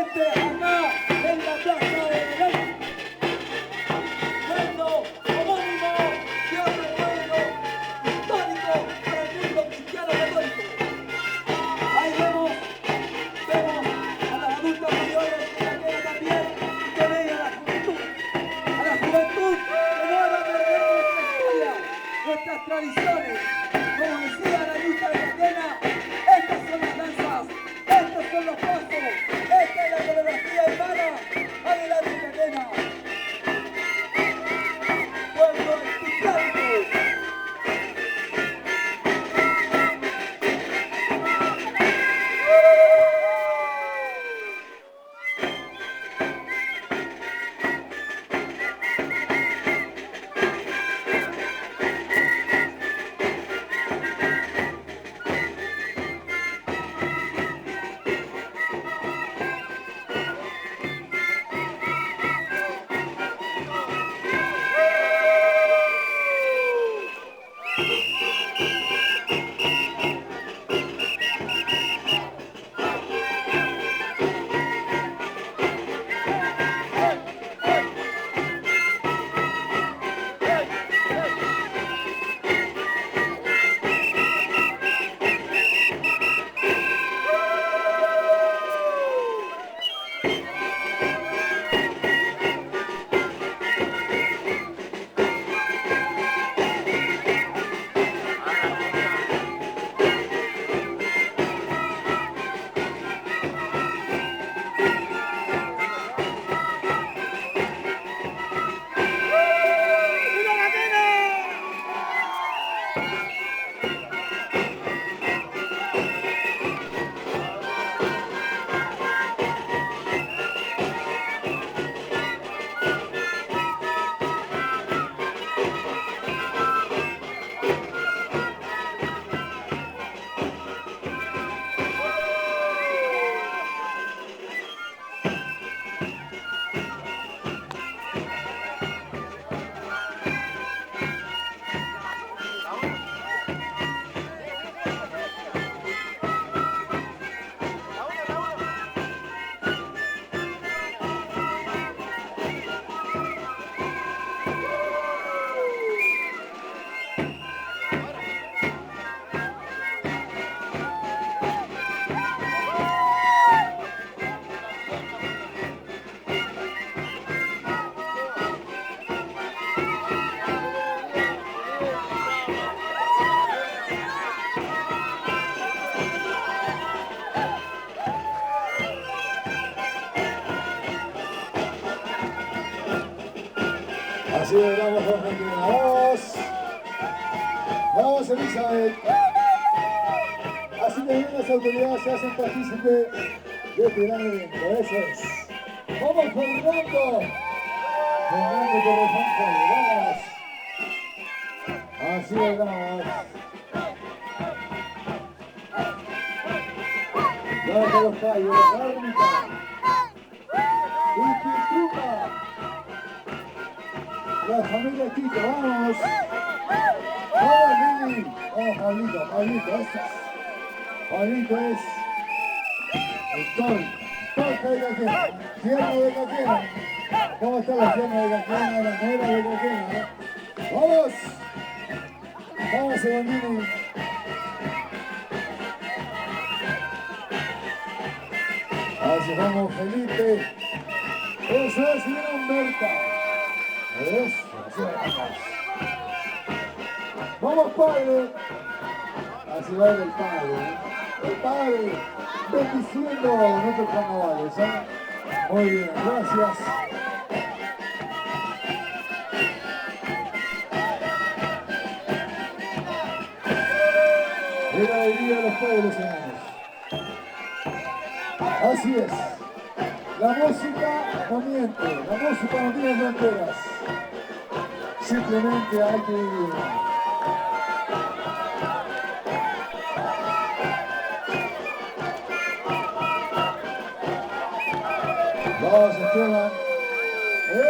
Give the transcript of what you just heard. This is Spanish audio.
presente acá en la Plaza de Belén. Nuestro homónimo teatro pueblo histórico para el mundo cristiano católico. Ahí vemos a las adultas mayores que la quieran también y que vean a la juventud que no va a perder nuestra historia, nuestras tradiciones. Como decía la lista de Catena, estas son las danzas, estos son los pasos, esta es la coreografía hermana. Adelante, Catena. Pueblo histórico. Así llegamos con Argentina. ¡Vamos! ¡Vamos, Elizabeth! Así también las autoridades se hacen partícipe de este gran evento. Eso es. ¡Vamos, Fernando! Fernando Torrejón, ¡vamos! Así llegamos. Vamos a los callos, árbica. La familia Tito, vamos. Vamos, Lili. Vamos, Pablito, eso es. Pablito es el torca de Caquena, tierno de Caquena. ¿Cómo está la tierna de Caquena, la negra de Caquena? ¡Vamos! Vamos, Evandini. Así vamos, Felipe. Eso es, señora Humberta. Eso, así vamos. Vamos, padre. Así va el padre. El padre bendiciendo nuestros carnavales. Muy bien, gracias. Es la alegría de los pueblos, hermanos. Así es. La música no miente, la música no tiene fronteras. Simplemente hay que vivir. Vamos, Esteban. Eso.